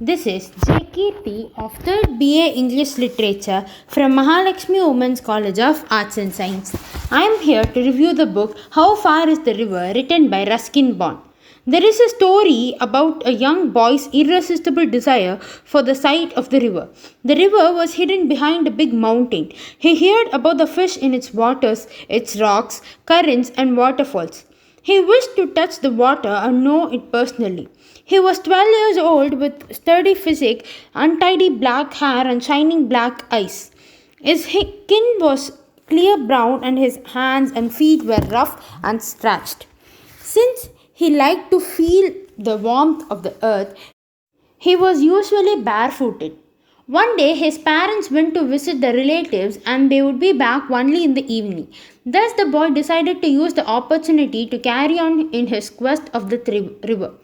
This is J.Keerthi of 3rd BA English Literature from Mahalakshmi Women's College of Arts and Science. I am here to review the book How Far is the River, written by Ruskin. There is a story about a young boy's irresistible desire for the sight of the river. The river was hidden behind a big mountain. He heard about the fish in its waters, its rocks, currents, and waterfalls. He wished to touch the water and know it personally. He was 12 years old with sturdy physique, untidy black hair, and shining black eyes. His skin was clear brown, and his hands and feet were rough and scratched. Since he liked to feel the warmth of the earth, he was usually barefooted. One day his parents went to visit the relatives and they would be back only in the evening. Thus the boy decided to use the opportunity to carry on in his quest of the river.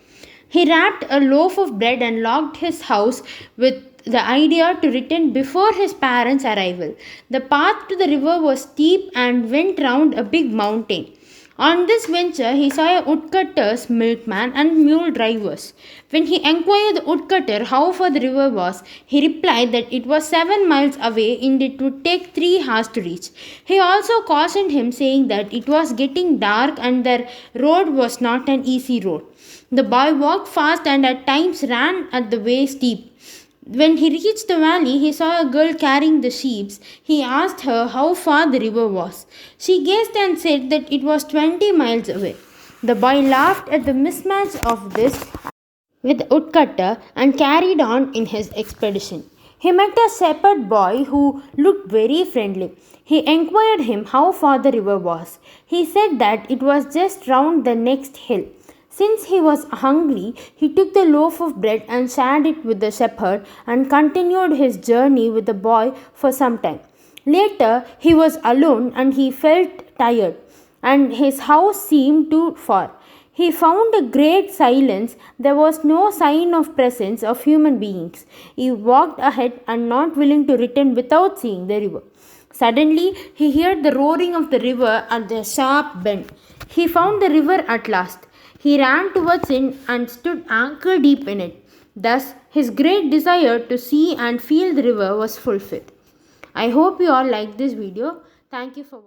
He wrapped a loaf of bread and locked his house with the idea to return before his parents' arrival. The path to the river was steep and went round a big mountain. On this venture, he saw a woodcutter's milkman and mule drivers. When he inquired the woodcutter how far the river was, he replied that it was 7 miles away and it would take 3 hours to reach. He also cautioned him, saying that it was getting dark and their road was not an easy road. The boy walked fast and at times ran at the way steep. When he reached the valley, he saw a girl carrying the sheep. He asked her how far the river was. She guessed and said that it was 20 miles away. The boy laughed at the mismatch of this with the woodcutter and carried on in his expedition. He met a shepherd boy who looked very friendly. He inquired him how far the river was. He said that it was just round the next hill. Since he was hungry, he took the loaf of bread and shared it with the shepherd and continued his journey with the boy for some time. Later, he was alone and he felt tired, and his house seemed too far. He found a great silence. There was no sign of presence of human beings. He walked ahead and not willing to return without seeing the river. Suddenly, he heard the roaring of the river at the sharp bend. He found the river at last. He ran towards it and stood ankle deep in it. Thus, his great desire to see and feel the river was fulfilled. I hope you all liked this video. Thank you for watching.